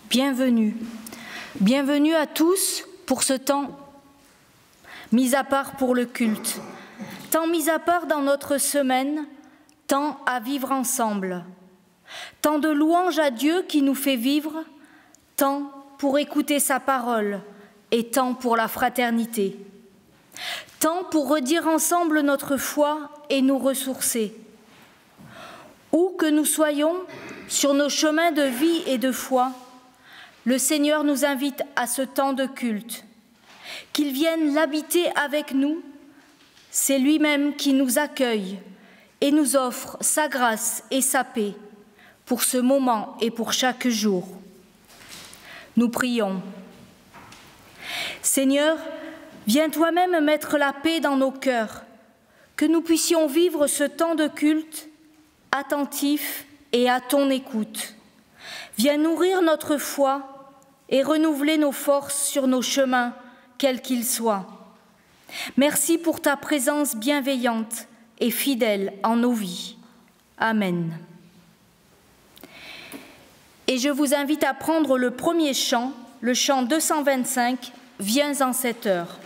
Bienvenue. Bienvenue à tous pour ce temps mis à part pour le culte. Temps mis à part dans notre semaine, temps à vivre ensemble. Temps de louange à Dieu qui nous fait vivre, temps pour écouter sa parole et temps pour la fraternité. Temps pour redire ensemble notre foi et nous ressourcer. Où que nous soyons, sur nos chemins de vie et de foi, le Seigneur nous invite à ce temps de culte. Qu'il vienne l'habiter avec nous, c'est lui-même qui nous accueille et nous offre sa grâce et sa paix pour ce moment et pour chaque jour. Nous prions. Seigneur, viens toi-même mettre la paix dans nos cœurs, que nous puissions vivre ce temps de culte attentif et à ton écoute. Viens nourrir notre foi et renouveler nos forces sur nos chemins, quels qu'ils soient. Merci pour ta présence bienveillante et fidèle en nos vies. Amen. Et je vous invite à prendre le premier chant, le chant 225, « Viens en cette heure ».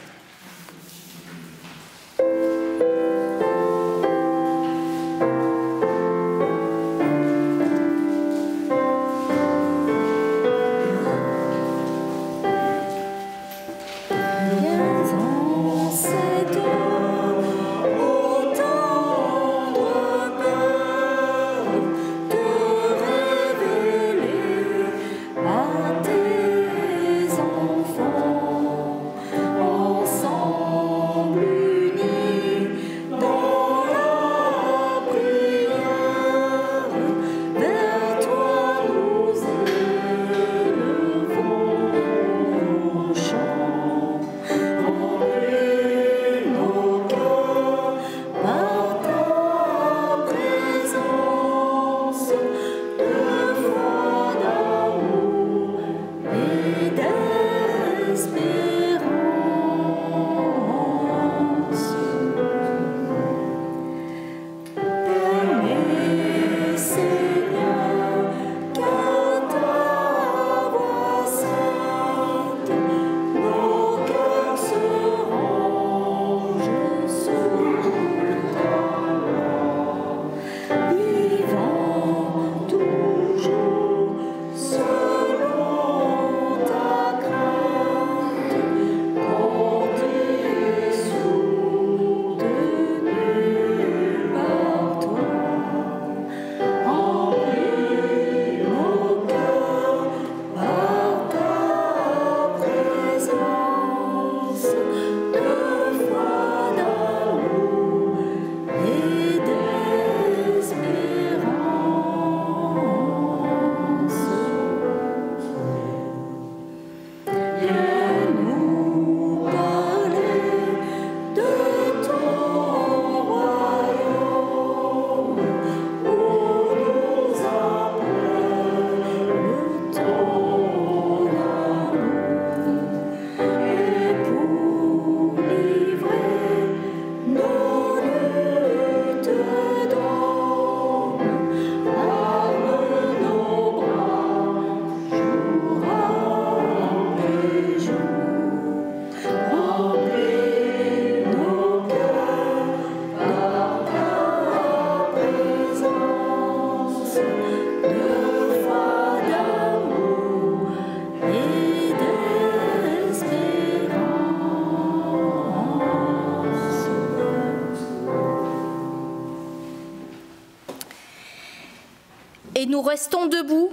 Et nous restons debout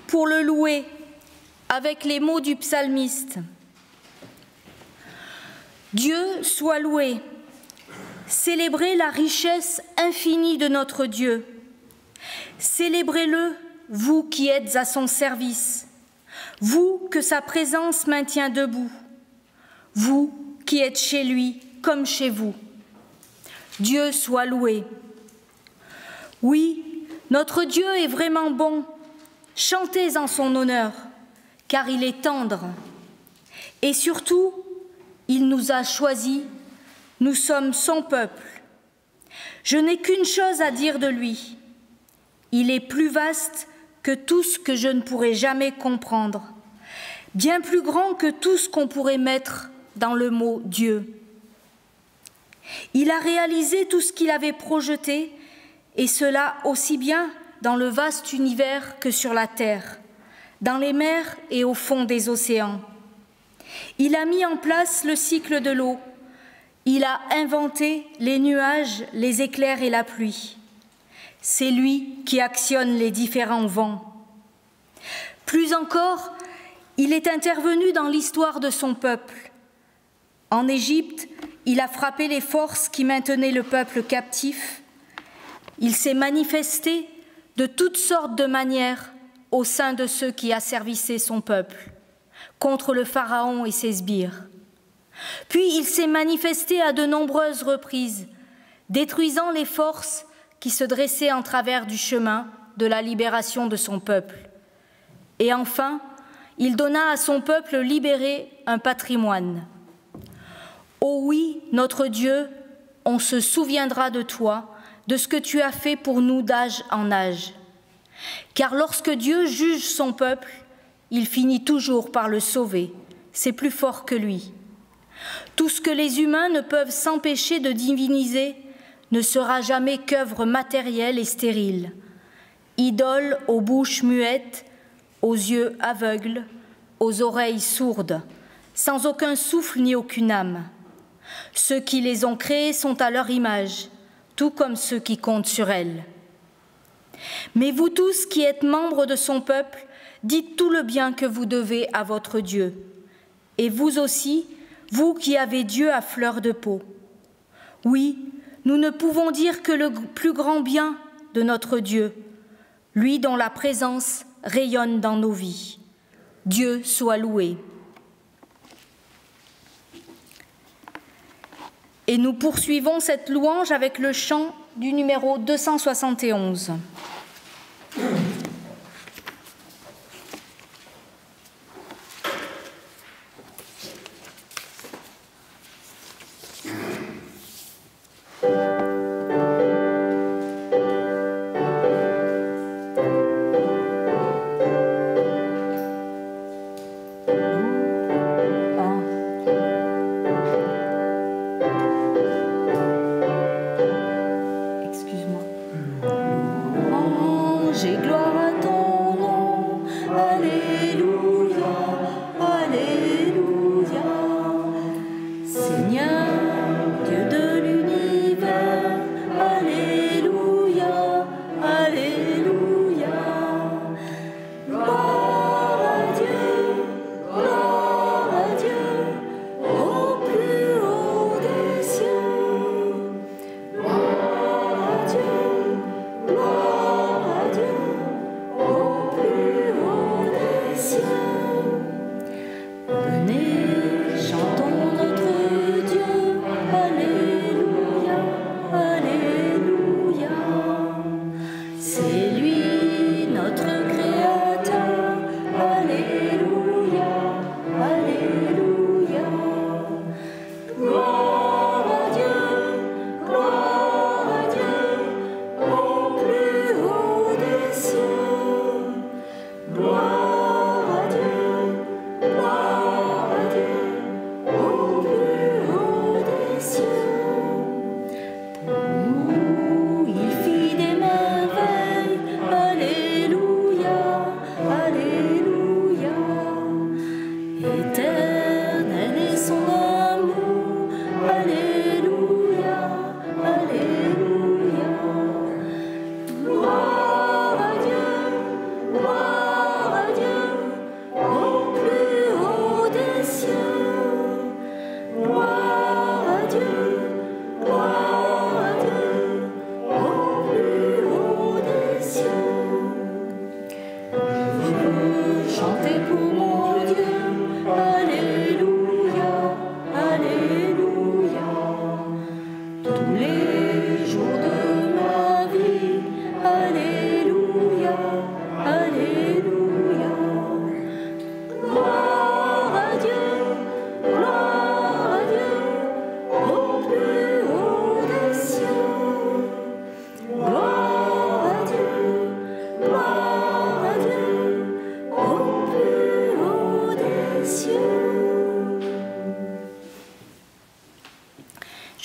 pour le louer avec les mots du psalmiste. Dieu soit loué, célébrez la richesse infinie de notre Dieu. Célébrez-le, vous qui êtes à son service, vous que sa présence maintient debout, vous qui êtes chez lui comme chez vous. Dieu soit loué. Oui, notre Dieu est vraiment bon, chantez en son honneur, car il est tendre. Et surtout, il nous a choisis, nous sommes son peuple. Je n'ai qu'une chose à dire de lui, il est plus vaste que tout ce que je ne pourrai jamais comprendre. bien plus grand que tout ce qu'on pourrait mettre dans le mot Dieu. Il a réalisé tout ce qu'il avait projeté, et cela aussi bien dans le vaste univers que sur la terre, dans les mers et au fond des océans. Il a mis en place le cycle de l'eau. Il a inventé les nuages, les éclairs et la pluie. C'est lui qui actionne les différents vents. Plus encore, il est intervenu dans l'histoire de son peuple. En Égypte, il a frappé les forces qui maintenaient le peuple captif. Il s'est manifesté de toutes sortes de manières au sein de ceux qui asservissaient son peuple, contre le Pharaon et ses sbires. Puis il s'est manifesté à de nombreuses reprises, détruisant les forces qui se dressaient en travers du chemin de la libération de son peuple. Et enfin, il donna à son peuple libéré un patrimoine. Ô oui, notre Dieu, on se souviendra de toi, de ce que tu as fait pour nous d'âge en âge. Car lorsque Dieu juge son peuple, il finit toujours par le sauver. C'est plus fort que lui. Tout ce que les humains ne peuvent s'empêcher de diviniser ne sera jamais qu'œuvre matérielle et stérile, idole aux bouches muettes, aux yeux aveugles, aux oreilles sourdes, sans aucun souffle ni aucune âme. Ceux qui les ont créés sont à leur image, tout comme ceux qui comptent sur elles. Mais vous tous qui êtes membres de son peuple, dites tout le bien que vous devez à votre Dieu. Et vous aussi, vous qui avez Dieu à fleur de peau. Oui, nous ne pouvons dire que le plus grand bien de notre Dieu, lui dont la présence rayonne dans nos vies. Dieu soit loué. Et nous poursuivons cette louange avec le chant du numéro 271.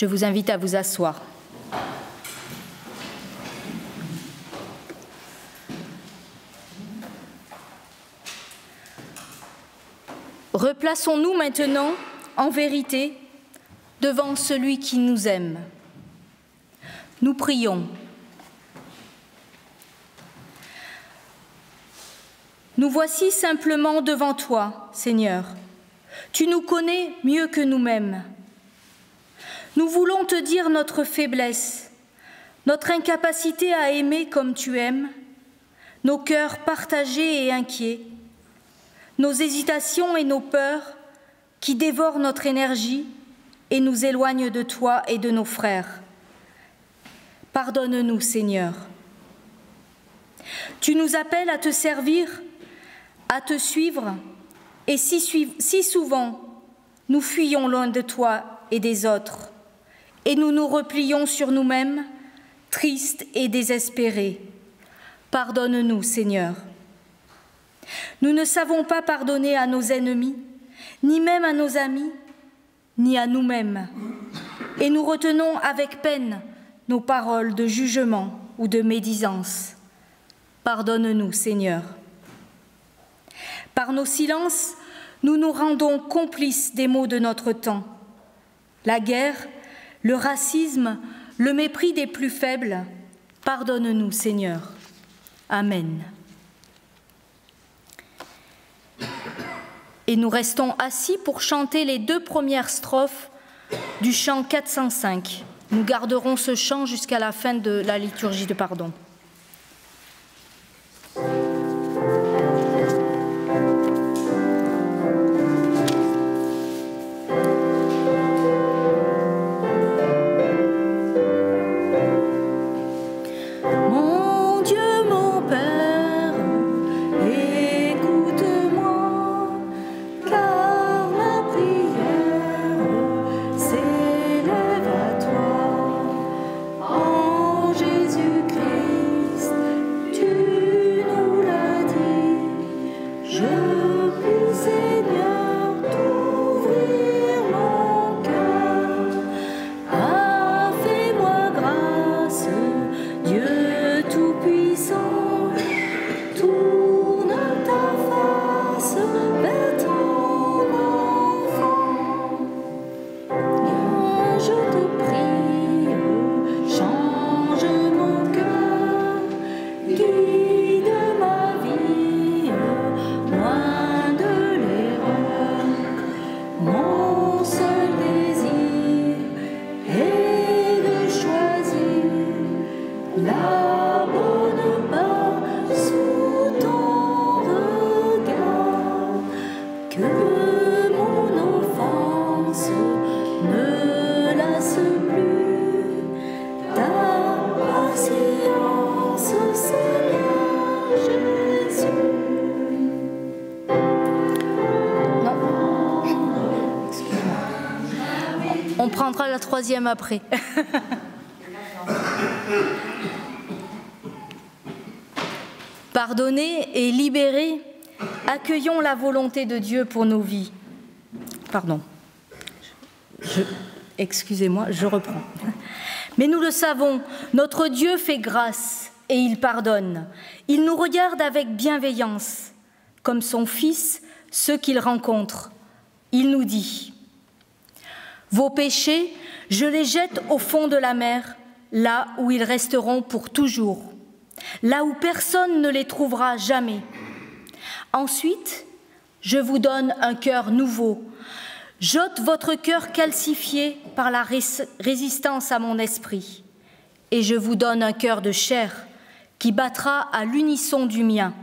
Je vous invite à vous asseoir. Replaçons-nous maintenant, en vérité, devant celui qui nous aime. Nous prions. Nous voici simplement devant toi, Seigneur. Tu nous connais mieux que nous-mêmes. Nous voulons te dire notre faiblesse, notre incapacité à aimer comme tu aimes, nos cœurs partagés et inquiets, nos hésitations et nos peurs qui dévorent notre énergie et nous éloignent de toi et de nos frères. Pardonne-nous, Seigneur. Tu nous appelles à te servir, à te suivre, et si souvent nous fuyons loin de toi et des autres, et nous nous replions sur nous-mêmes, tristes et désespérés. Pardonne-nous, Seigneur. Nous ne savons pas pardonner à nos ennemis, ni même à nos amis, ni à nous-mêmes, et nous retenons avec peine nos paroles de jugement ou de médisance. Pardonne-nous, Seigneur. Par nos silences, nous nous rendons complices des maux de notre temps. La guerre, le racisme, le mépris des plus faibles, pardonne-nous, Seigneur. Amen. Et nous restons assis pour chanter les 2 premières strophes du chant 405. Nous garderons ce chant jusqu'à la fin de la liturgie de pardon. On prendra la 3e après. Pardonnés et libérés, accueillons la volonté de Dieu pour nos vies. Pardon. Excusez-moi, je reprends. Mais nous le savons, notre Dieu fait grâce et il pardonne. Il nous regarde avec bienveillance, comme son Fils, ceux qu'il rencontre. Il nous dit: vos péchés, je les jette au fond de la mer, là où ils resteront pour toujours, là où personne ne les trouvera jamais. Ensuite, je vous donne un cœur nouveau. J'ôte votre cœur calcifié par la résistance à mon esprit, et je vous donne un cœur de chair qui battra à l'unisson du mien,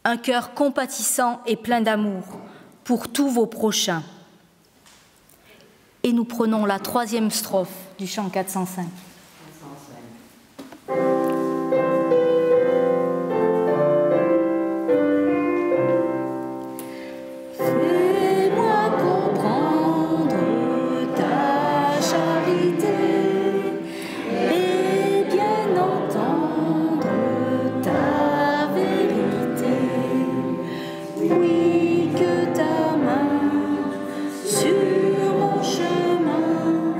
un cœur compatissant et plein d'amour pour tous vos prochains. Et nous prenons la 3e strophe du chant 405. Sur mon chemin,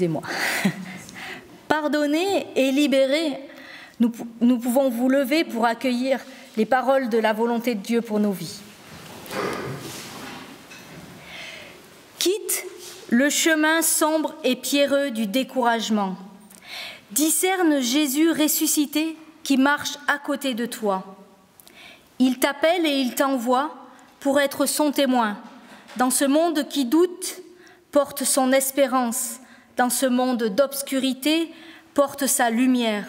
excusez-moi. Pardonnés et libérés, nous pouvons vous lever pour accueillir les paroles de la volonté de Dieu pour nos vies. Quitte le chemin sombre et pierreux du découragement. Discerne Jésus ressuscité qui marche à côté de toi. Il t'appelle et il t'envoie pour être son témoin. Dans ce monde qui doute, porte son espérance. Dans ce monde d'obscurité, porte sa lumière.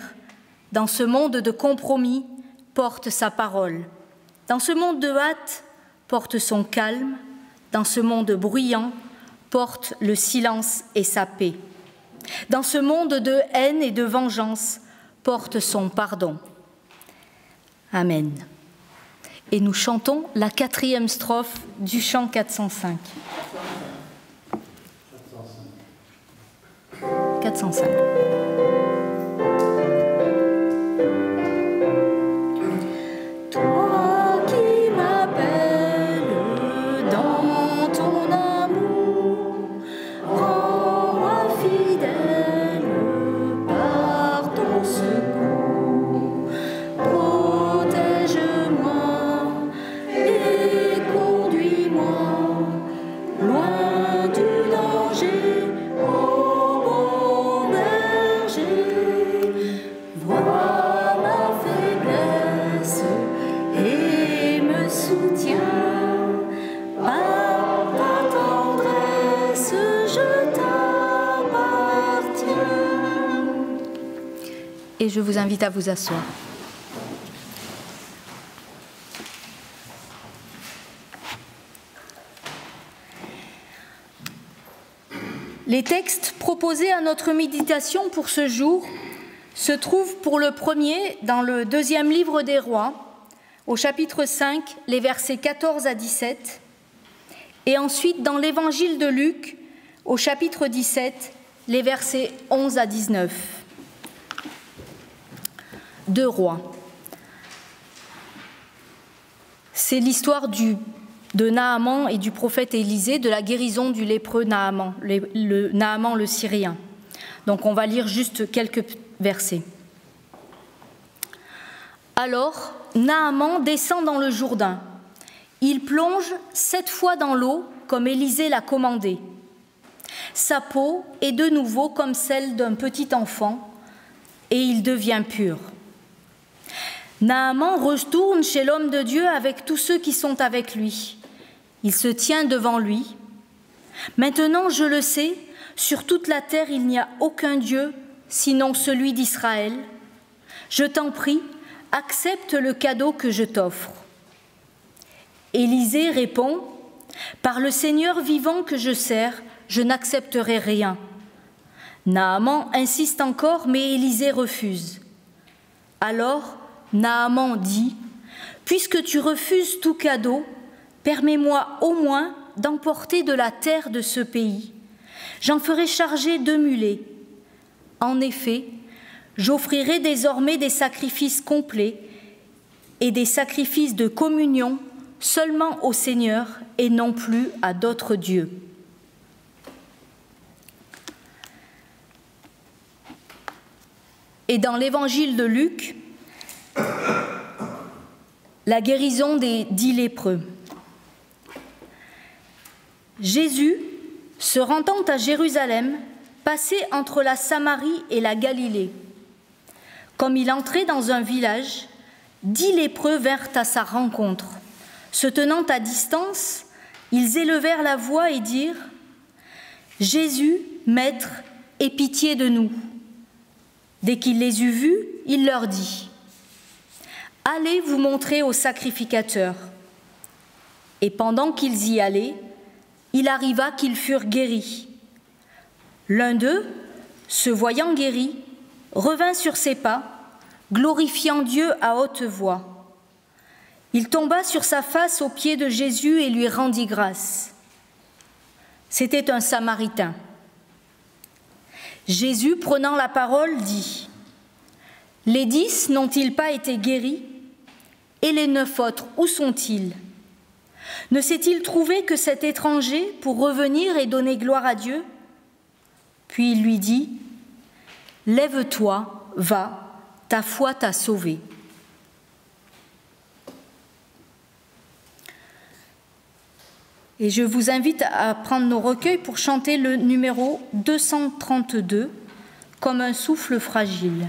Dans ce monde de compromis, porte sa parole. Dans ce monde de hâte, porte son calme. Dans ce monde bruyant, porte le silence et sa paix. Dans ce monde de haine et de vengeance, porte son pardon. Amen. Et nous chantons la 4e strophe du chant 405. 405. Toi qui m'appelles dans ton amour, rends-moi fidèle par ton secours. Protège-moi et conduis-moi loin du danger, ô bon berger. Vois ma faiblesse et me soutiens. Par ta tendresse, je t'appartiens. Et je vous invite à vous asseoir. Les textes proposés à notre méditation pour ce jour se trouvent pour le premier dans le 2e livre des Rois, au chapitre 5, les versets 14 à 17, et ensuite dans l'évangile de Luc, au chapitre 17, les versets 11 à 19. 2 Rois. C'est l'histoire de Naaman et du prophète Élisée, de la guérison du lépreux Naaman, Naaman le Syrien. Donc on va lire juste quelques versets. Alors, Naaman descend dans le Jourdain. Il plonge 7 fois dans l'eau, comme Élisée l'a commandé. Sa peau est de nouveau comme celle d'un petit enfant, et il devient pur. Naaman retourne chez l'homme de Dieu avec tous ceux qui sont avec lui. Il se tient devant lui. Maintenant, je le sais, sur toute la terre, il n'y a aucun Dieu, sinon celui d'Israël. Je t'en prie, accepte le cadeau que je t'offre. Élisée répond, par le Seigneur vivant que je sers, je n'accepterai rien. Naaman insiste encore, mais Élisée refuse. Alors, Naaman dit, puisque tu refuses tout cadeau, permets-moi au moins d'emporter de la terre de ce pays. J'en ferai charger 2 mulets. En effet, j'offrirai désormais des sacrifices complets et des sacrifices de communion seulement au Seigneur et non plus à d'autres dieux. Et dans l'évangile de Luc, la guérison des 10 lépreux. Jésus, se rendant à Jérusalem, passait entre la Samarie et la Galilée. Comme il entrait dans un village, 10 lépreux vinrent à sa rencontre. Se tenant à distance, ils élevèrent la voix et dirent « Jésus, Maître, aie pitié de nous !» Dès qu'il les eut vus, il leur dit « Allez vous montrer au sacrificateur. » Et pendant qu'ils y allaient, il arriva qu'ils furent guéris. L'un d'eux, se voyant guéri, revint sur ses pas, glorifiant Dieu à haute voix. Il tomba sur sa face aux pieds de Jésus et lui rendit grâce. C'était un Samaritain. Jésus, prenant la parole, dit « Les 10 n'ont-ils pas été guéris? Et les 9 autres, où sont-ils? Ne s'est-il trouvé que cet étranger pour revenir et donner gloire à Dieu? Puis il lui dit « Lève-toi, va, ta foi t'a sauvé. » Et je vous invite à prendre nos recueils pour chanter le numéro 232, « Comme un souffle fragile ».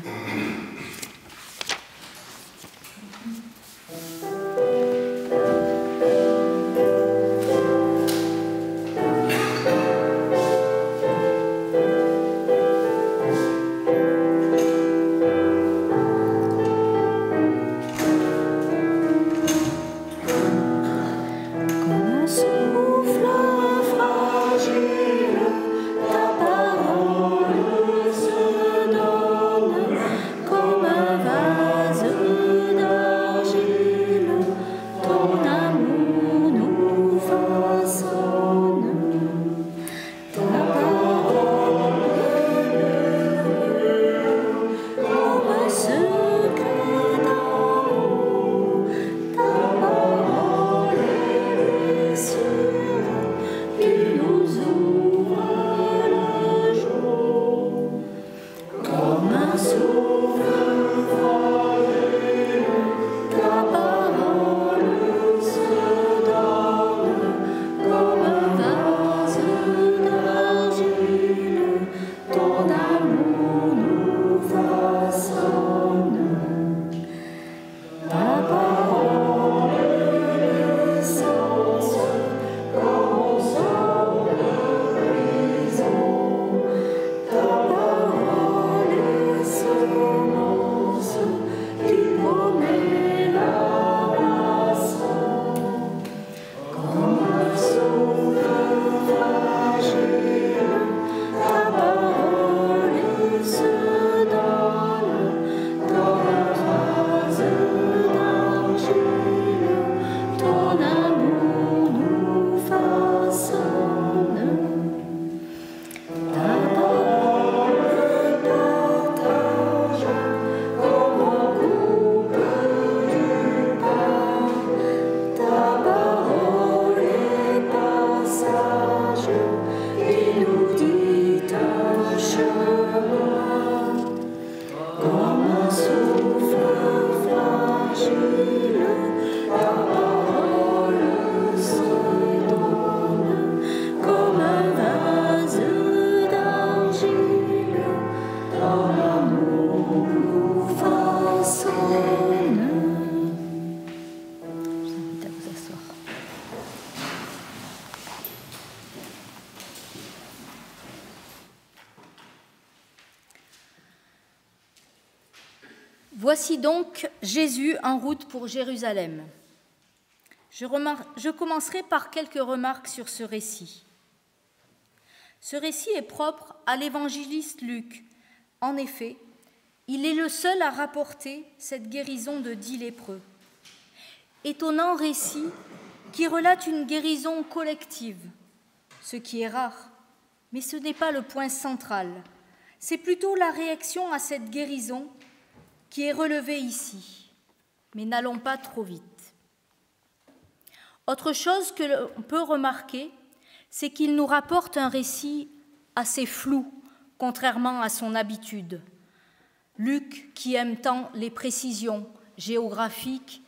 Voici donc Jésus en route pour Jérusalem. Je commencerai par quelques remarques sur ce récit. Ce récit est propre à l'évangéliste Luc. En effet, il est le seul à rapporter cette guérison de 10 lépreux. Étonnant récit qui relate une guérison collective, ce qui est rare, mais ce n'est pas le point central. C'est plutôt la réaction à cette guérison qui est relevée ici. Mais n'allons pas trop vite. Autre chose que l'on peut remarquer, c'est qu'il nous rapporte un récit assez flou, contrairement à son habitude. Luc, qui aime tant les précisions géographiques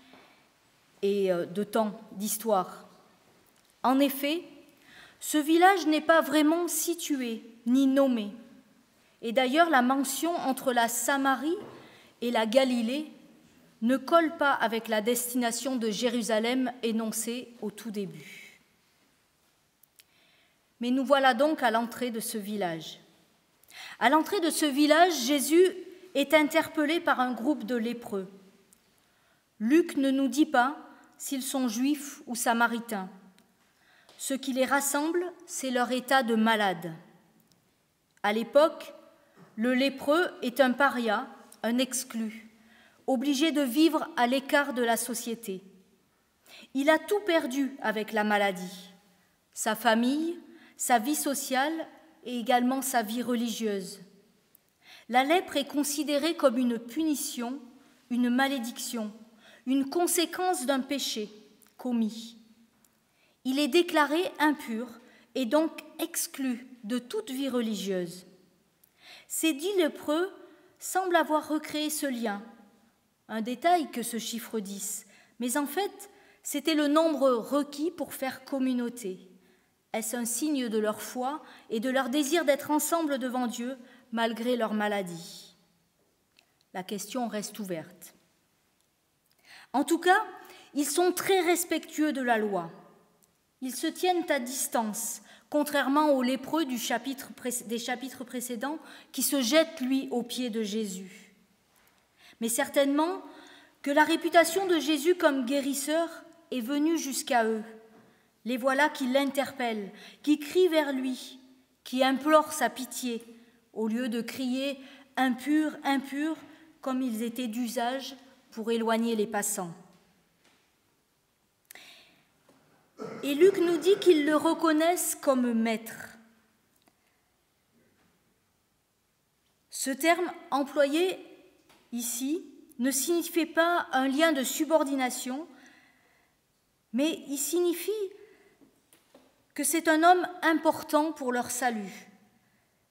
et de temps, d'histoire. En effet, ce village n'est pas vraiment situé ni nommé. Et d'ailleurs, la mention entre la Samarie et la Galilée ne colle pas avec la destination de Jérusalem énoncée au tout début. Mais nous voilà donc à l'entrée de ce village. À l'entrée de ce village, Jésus est interpellé par un groupe de lépreux. Luc ne nous dit pas s'ils sont juifs ou samaritains. Ce qui les rassemble, c'est leur état de malade. À l'époque, le lépreux est un paria, un exclu, obligé de vivre à l'écart de la société. Il a tout perdu avec la maladie, sa famille, sa vie sociale et également sa vie religieuse. La lèpre est considérée comme une punition, une malédiction, une conséquence d'un péché commis. Il est déclaré impur et donc exclu de toute vie religieuse. Ces 10 lépreux semblent avoir recréé ce lien, un détail que ce chiffre 10, mais en fait, c'était le nombre requis pour faire communauté. Est-ce un signe de leur foi et de leur désir d'être ensemble devant Dieu malgré leur maladie? La question reste ouverte. En tout cas, ils sont très respectueux de la loi. Ils se tiennent à distance, contrairement aux lépreux des chapitres précédents qui se jettent, lui, aux pieds de Jésus. Mais certainement que la réputation de Jésus comme guérisseur est venue jusqu'à eux. Les voilà qui l'interpellent, qui crient vers lui, qui implorent sa pitié, au lieu de crier « impur, impur » comme ils étaient d'usage pour éloigner les passants. Et Luc nous dit qu'ils le reconnaissent comme maître. Ce terme employé ici ne signifie pas un lien de subordination, mais il signifie que c'est un homme important pour leur salut.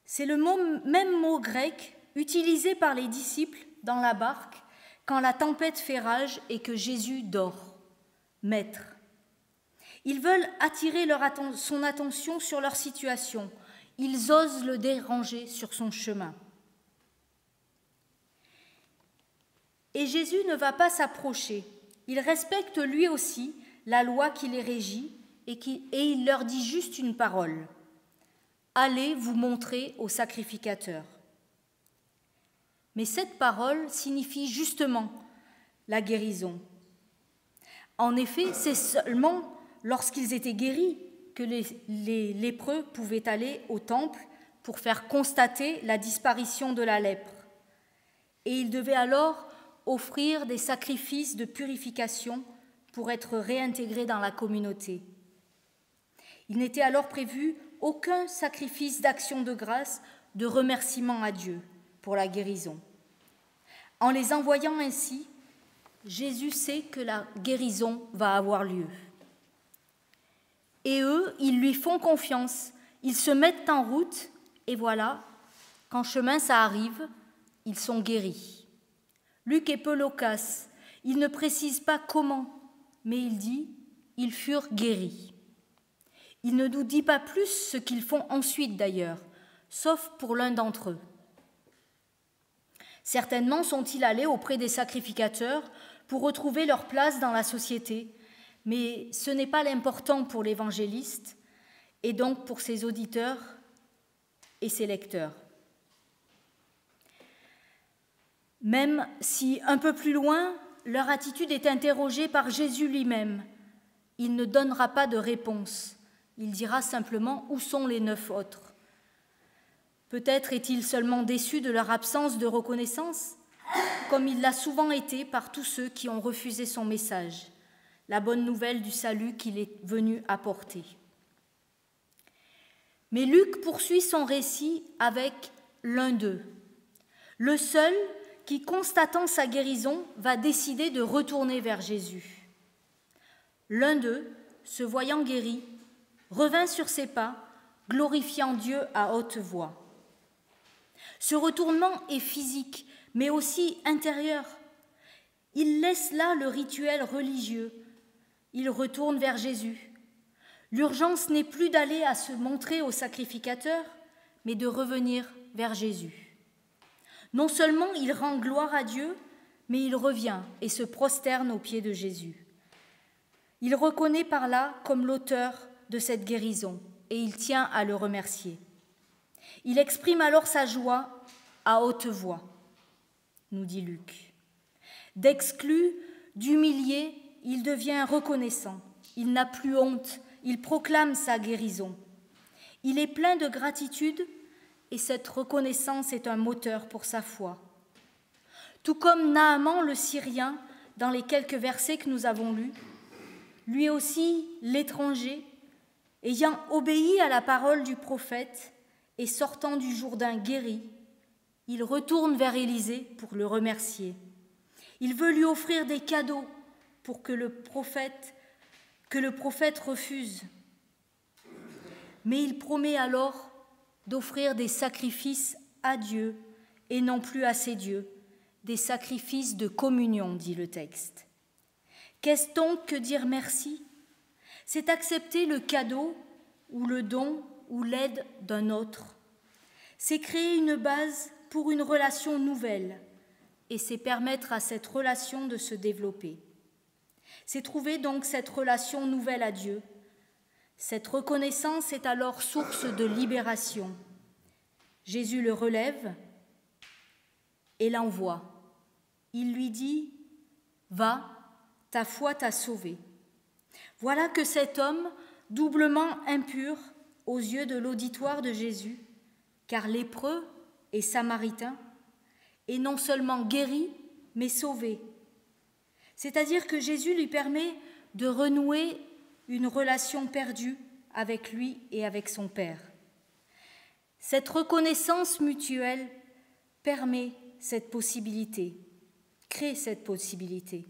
C'est le même mot grec utilisé par les disciples dans la barque quand la tempête fait rage et que Jésus dort, maître. Ils veulent attirer son attention sur leur situation. Ils osent le déranger sur son chemin. Et Jésus ne va pas s'approcher. Il respecte lui aussi la loi qui les régit et il leur dit juste une parole. Allez vous montrer au sacrificateur. Mais cette parole signifie justement la guérison. En effet, c'est seulement lorsqu'ils étaient guéris que les lépreux pouvaient aller au temple pour faire constater la disparition de la lèpre. Et ils devaient alors offrir des sacrifices de purification pour être réintégrés dans la communauté. Il n'était alors prévu aucun sacrifice d'action de grâce, de remerciement à Dieu pour la guérison. En les envoyant ainsi, Jésus sait que la guérison va avoir lieu. Et eux, ils lui font confiance, ils se mettent en route, et voilà, qu'en chemin ça arrive, ils sont guéris. Luc est peu loquace, il ne précise pas comment, mais il dit « ils furent guéris ». Il ne nous dit pas plus ce qu'ils font ensuite d'ailleurs, sauf pour l'un d'entre eux. Certainement sont-ils allés auprès des sacrificateurs pour retrouver leur place dans la société, mais ce n'est pas l'important pour l'évangéliste et donc pour ses auditeurs et ses lecteurs. Même si, un peu plus loin, leur attitude est interrogée par Jésus lui-même, il ne donnera pas de réponse. Il dira simplement « Où sont les 9 autres ?» Peut-être est-il seulement déçu de leur absence de reconnaissance, comme il l'a souvent été par tous ceux qui ont refusé son message, la bonne nouvelle du salut qu'il est venu apporter. Mais Luc poursuit son récit avec l'un d'eux, le seul qui, constatant sa guérison, va décider de retourner vers Jésus. L'un d'eux, se voyant guéri, revint sur ses pas, glorifiant Dieu à haute voix. Ce retournement est physique, mais aussi intérieur. Il laisse là le rituel religieux. Il retourne vers Jésus. L'urgence n'est plus d'aller à se montrer au sacrificateur, mais de revenir vers Jésus. Non seulement il rend gloire à Dieu, mais il revient et se prosterne aux pieds de Jésus. Il reconnaît par là comme l'auteur de cette guérison et il tient à le remercier. Il exprime alors sa joie à haute voix, nous dit Luc. D'exclu, d'humilié, il devient reconnaissant. Il n'a plus honte, il proclame sa guérison. Il est plein de gratitude et cette reconnaissance est un moteur pour sa foi. Tout comme Naaman le Syrien, dans les quelques versets que nous avons lus, lui aussi, l'étranger, ayant obéi à la parole du prophète et sortant du Jourdain guéri, il retourne vers Élisée pour le remercier. Il veut lui offrir des cadeaux pour que le prophète refuse. Mais il promet alors d'offrir des sacrifices à Dieu et non plus à ces dieux, des sacrifices de communion, dit le texte. Qu'est-ce donc que dire merci? C'est accepter le cadeau ou le don ou l'aide d'un autre. C'est créer une base pour une relation nouvelle et c'est permettre à cette relation de se développer. C'est trouver donc cette relation nouvelle à Dieu. Cette reconnaissance est alors source de libération. Jésus le relève et l'envoie. Il lui dit « Va, ta foi t'a sauvé ». Voilà que cet homme, doublement impur aux yeux de l'auditoire de Jésus, car lépreux et samaritain, est non seulement guéri, mais sauvé. C'est-à-dire que Jésus lui permet de renouer une relation perdue avec lui et avec son Père. Cette reconnaissance mutuelle permet cette possibilité, crée cette possibilité.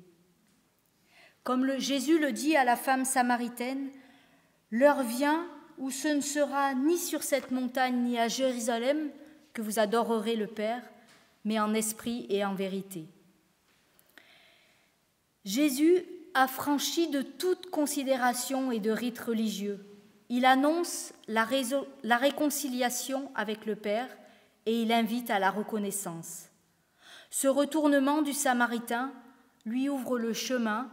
Comme Jésus le dit à la femme samaritaine, « L'heure vient où ce ne sera ni sur cette montagne ni à Jérusalem que vous adorerez le Père, mais en esprit et en vérité. » Jésus a franchi de toute considération et de rite religieux. Il annonce la réconciliation avec le Père et il invite à la reconnaissance. Ce retournement du Samaritain lui ouvre le chemin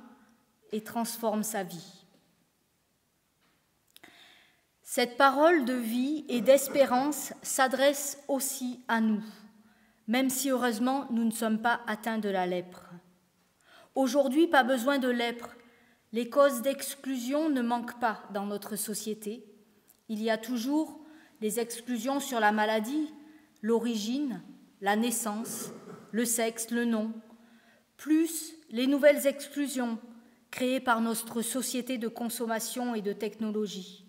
et transforme sa vie. Cette parole de vie et d'espérance s'adresse aussi à nous, même si heureusement nous ne sommes pas atteints de la lèpre. Aujourd'hui, pas besoin de lèpre. Les causes d'exclusion ne manquent pas dans notre société. Il y a toujours des exclusions sur la maladie, l'origine, la naissance, le sexe, le nom, plus les nouvelles exclusions créées par notre société de consommation et de technologie.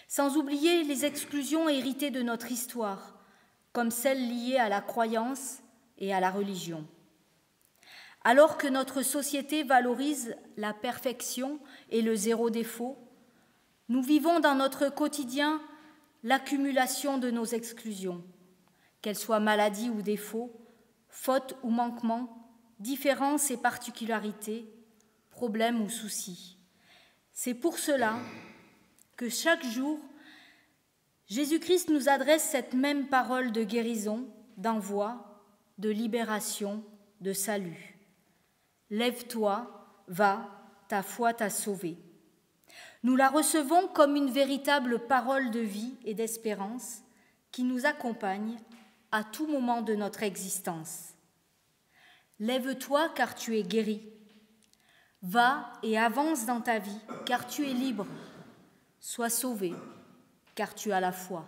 Sans oublier les exclusions héritées de notre histoire, comme celles liées à la croyance et à la religion. Alors que notre société valorise la perfection et le zéro défaut, nous vivons dans notre quotidien l'accumulation de nos exclusions, qu'elles soient maladies ou défauts, fautes ou manquements, différences et particularités, problèmes ou soucis. C'est pour cela que chaque jour, Jésus-Christ nous adresse cette même parole de guérison, d'envoi, de libération, de salut. Lève-toi, va, ta foi t'a sauvé. Nous la recevons comme une véritable parole de vie et d'espérance qui nous accompagne à tout moment de notre existence. Lève-toi car tu es guéri. Va et avance dans ta vie car tu es libre. Sois sauvé car tu as la foi.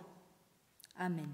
Amen.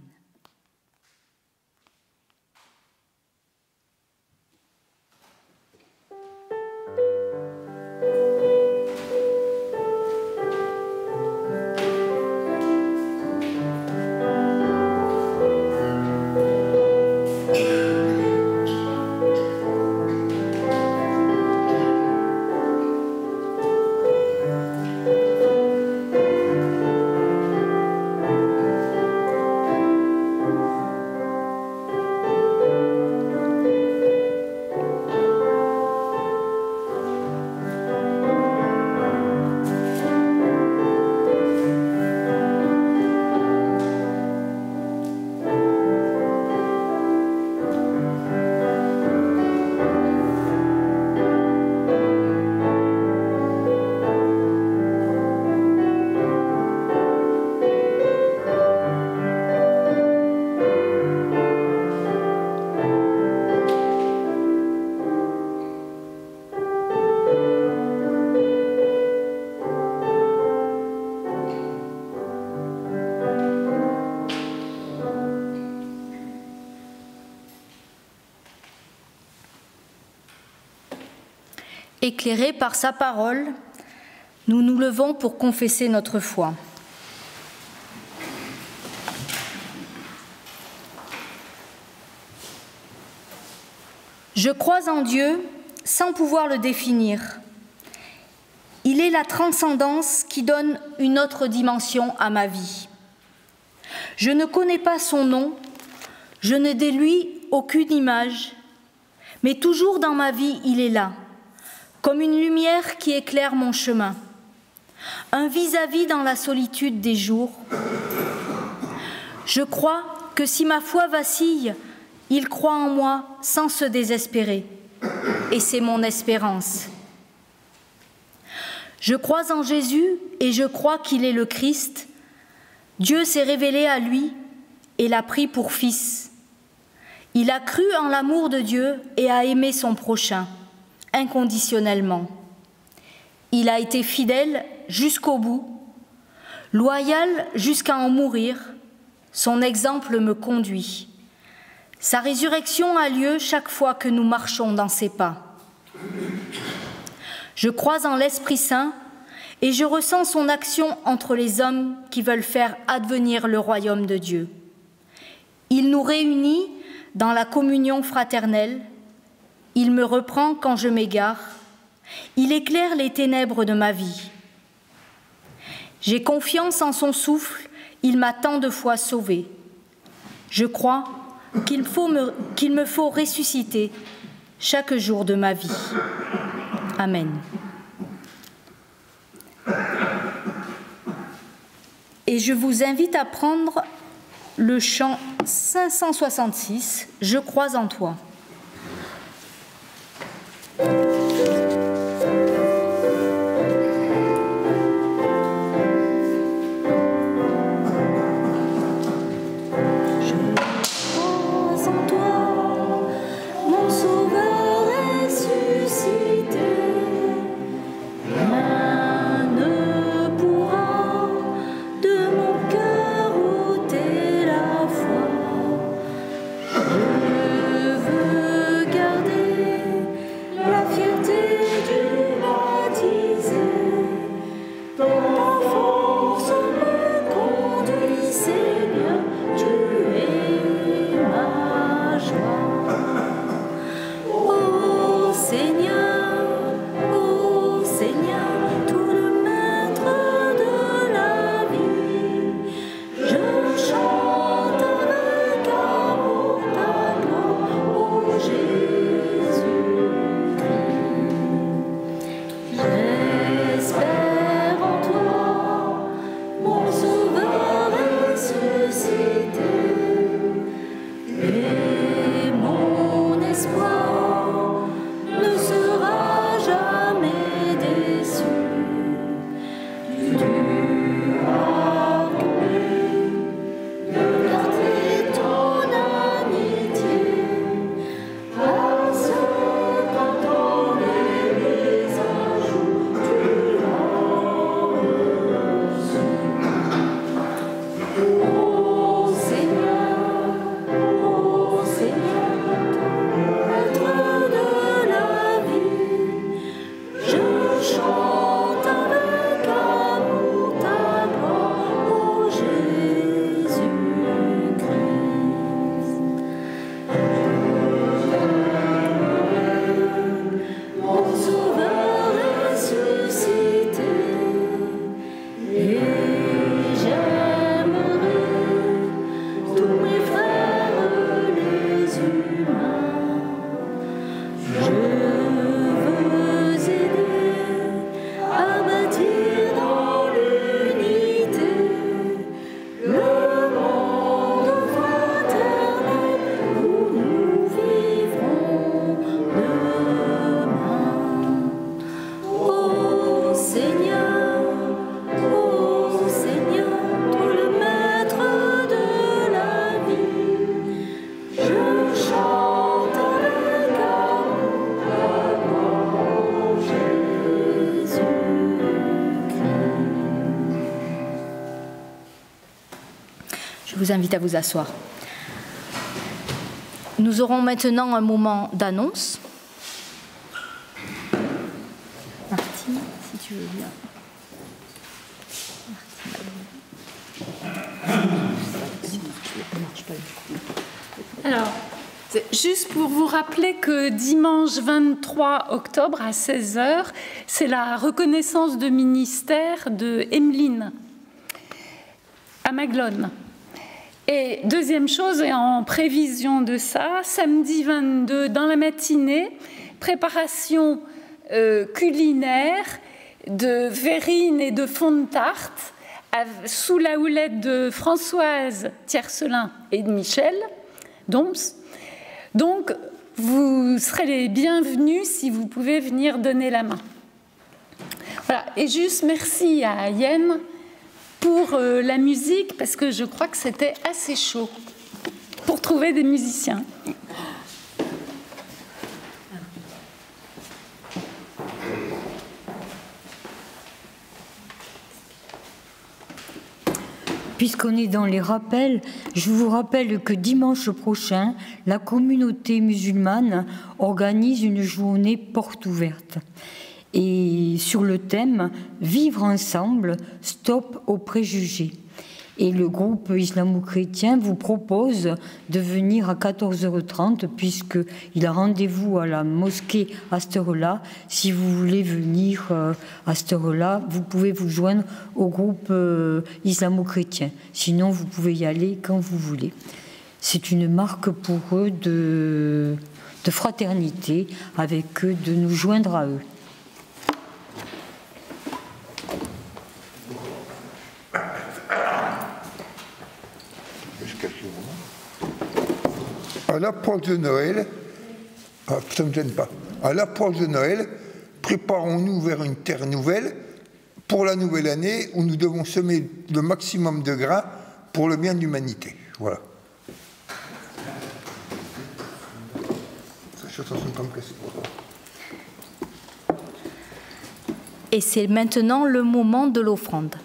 Éclairés par sa parole, nous nous levons pour confesser notre foi. Je crois en Dieu sans pouvoir le définir. Il est la transcendance qui donne une autre dimension à ma vie. Je ne connais pas son nom, Je ne déluis aucune image, mais toujours dans ma vie, il est là, comme une lumière qui éclaire mon chemin, un vis-à-vis dans la solitude des jours. Je crois que si ma foi vacille, il croit en moi sans se désespérer, et c'est mon espérance. Je crois en Jésus et je crois qu'il est le Christ. Dieu s'est révélé à lui et l'a pris pour fils. Il a cru en l'amour de Dieu et a aimé son prochain, inconditionnellement. Il a été fidèle jusqu'au bout, loyal jusqu'à en mourir. Son exemple me conduit. Sa résurrection a lieu chaque fois que nous marchons dans ses pas. Je crois en l'Esprit Saint et je ressens son action entre les hommes qui veulent faire advenir le royaume de Dieu. Il nous réunit dans la communion fraternelle, il me reprend quand je m'égare, il éclaire les ténèbres de ma vie. J'ai confiance en son souffle, il m'a tant de fois sauvée. Je crois qu'il me faut ressusciter chaque jour de ma vie. Amen. Et je vous invite à prendre le chant 566, « Je crois en toi ». Je vous invite à vous asseoir. Nous aurons maintenant un moment d'annonce. Martine, si tu veux bien. Alors, juste pour vous rappeler que dimanche 23 octobre à 16h, c'est la reconnaissance de ministère de Emeline à Maglone. Et deuxième chose, et en prévision de ça, samedi 22, dans la matinée, préparation culinaire de verrine et de fond de tarte sous la houlette de Françoise Tiercelin et de Michel Doms. Donc, vous serez les bienvenus si vous pouvez venir donner la main. Voilà, et juste merci à Yen pour la musique, parce que je crois que c'était assez chaud pour trouver des musiciens. Puisqu'on est dans les rappels, je vous rappelle que dimanche prochain, la communauté musulmane organise une journée porte ouverte. Et sur le thème « Vivre ensemble, stop aux préjugés ». Et le groupe islamo-chrétien vous propose de venir à 14h30 puisqu'il a rendez-vous à la mosquée à cette heure-là. Si vous voulez venir à cette heure-là, vous pouvez vous joindre au groupe islamo-chrétien. Sinon, vous pouvez y aller quand vous voulez. C'est une marque pour eux de fraternité avec eux, de nous joindre à eux. À l'approche de Noël, ça ne me gêne pas, à l'approche de Noël, préparons-nous vers une terre nouvelle pour la nouvelle année où nous devons semer le maximum de grains pour le bien de l'humanité. Voilà. Et c'est maintenant le moment de l'offrande.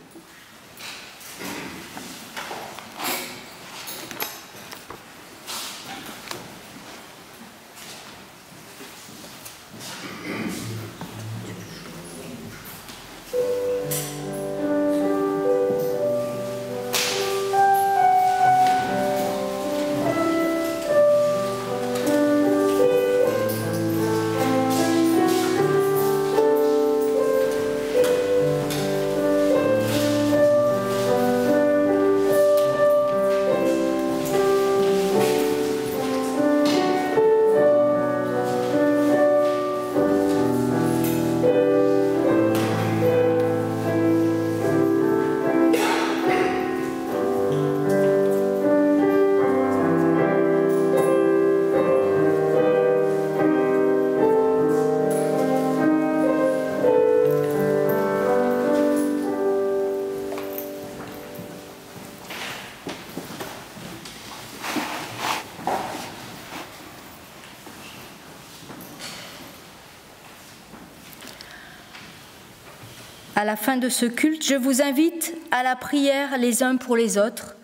À la fin de ce culte, je vous invite à la prière les uns pour les autres,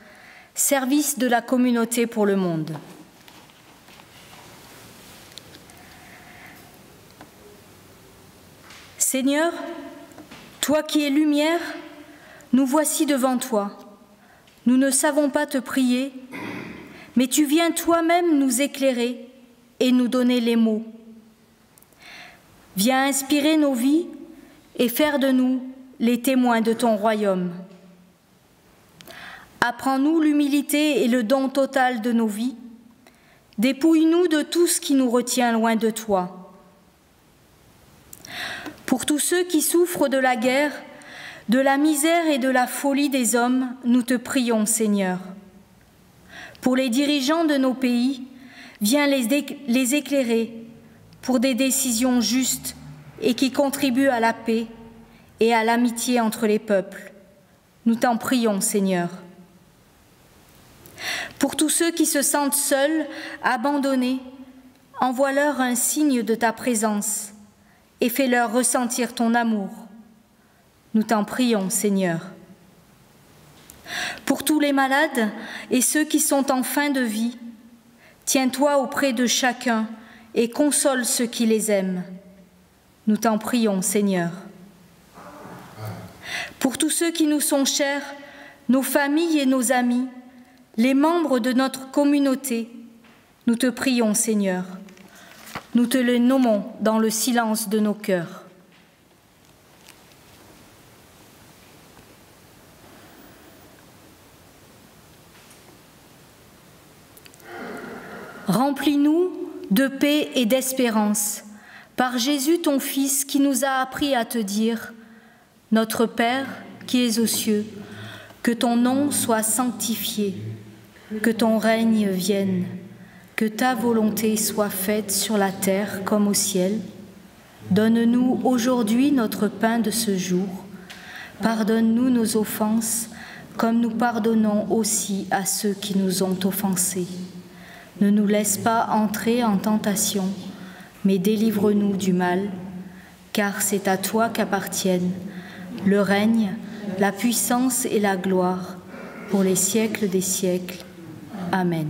service de la communauté pour le monde. Seigneur, toi qui es lumière, nous voici devant toi. Nous ne savons pas te prier, mais tu viens toi-même nous éclairer et nous donner les mots. Viens inspirer nos vies et faire de nous les témoins de ton royaume. Apprends-nous l'humilité et le don total de nos vies. Dépouille-nous de tout ce qui nous retient loin de toi. Pour tous ceux qui souffrent de la guerre, de la misère et de la folie des hommes, nous te prions, Seigneur. Pour les dirigeants de nos pays, viens les éclairer pour des décisions justes et qui contribuent à la paix et à l'amitié entre les peuples. Nous t'en prions, Seigneur. Pour tous ceux qui se sentent seuls, abandonnés, envoie-leur un signe de ta présence et fais-leur ressentir ton amour. Nous t'en prions, Seigneur. Pour tous les malades et ceux qui sont en fin de vie, tiens-toi auprès de chacun et console ceux qui les aiment. Nous t'en prions, Seigneur. Pour tous ceux qui nous sont chers, nos familles et nos amis, les membres de notre communauté, nous te prions, Seigneur. Nous te les nommons dans le silence de nos cœurs. Remplis-nous de paix et d'espérance, par Jésus ton Fils qui nous a appris à te dire « Notre Père qui es aux cieux, que ton nom soit sanctifié, que ton règne vienne, que ta volonté soit faite sur la terre comme au ciel. Donne-nous aujourd'hui notre pain de ce jour. Pardonne-nous nos offenses, comme nous pardonnons aussi à ceux qui nous ont offensés. Ne nous laisse pas entrer en tentation, mais délivre-nous du mal, car c'est à toi qu'appartiennent le règne, la puissance et la gloire, pour les siècles des siècles. Amen.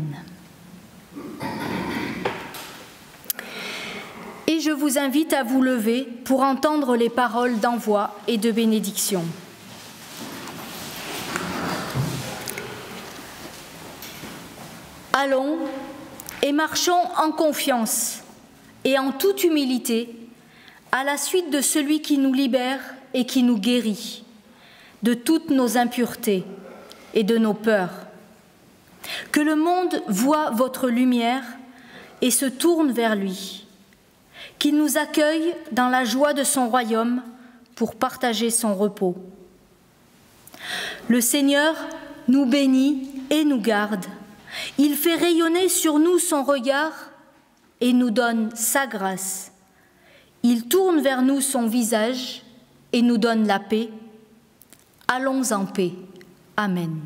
Et je vous invite à vous lever pour entendre les paroles d'envoi et de bénédiction. Allons et marchons en confiance et en toute humilité à la suite de celui qui nous libère et qui nous guérit de toutes nos impuretés et de nos peurs. Que le monde voie votre lumière et se tourne vers lui, qu'il nous accueille dans la joie de son royaume pour partager son repos. Le Seigneur nous bénit et nous garde. Il fait rayonner sur nous son regard et nous donne sa grâce. Il tourne vers nous son visage et nous donne la paix. Allons en paix. Amen.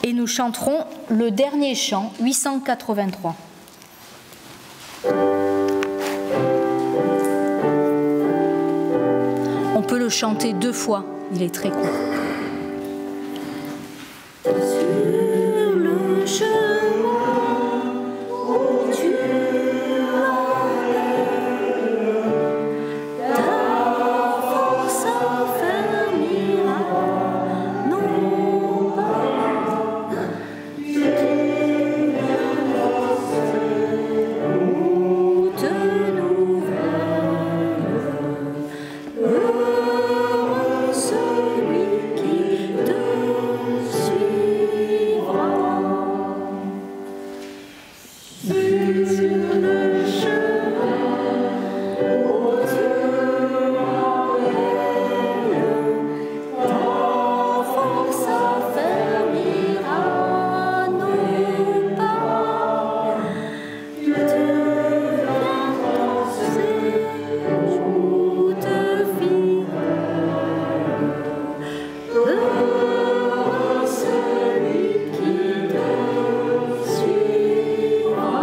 Et nous chanterons le dernier chant, 883. On peut le chanter 2 fois, il est très court. Sur le chemin où tu allais, ta force affermira non pas route nouvelle. Heureux celui qui te suivra. Sur le chemin où tu allais, ta force affermira nos pas. Tu viendras route fidèle. Heureux celui qui te suivra.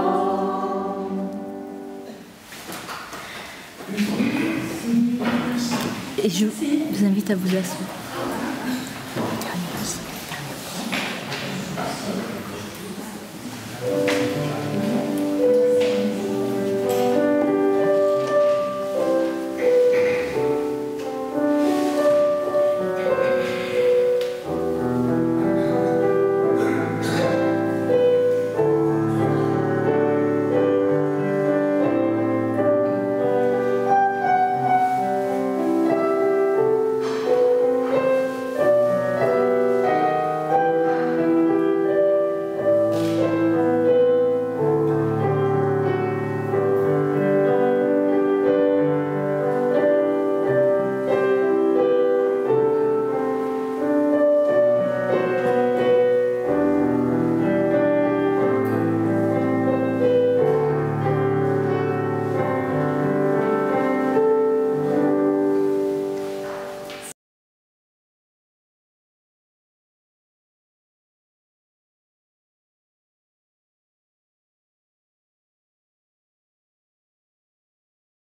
Et je vous invite à vous asseoir.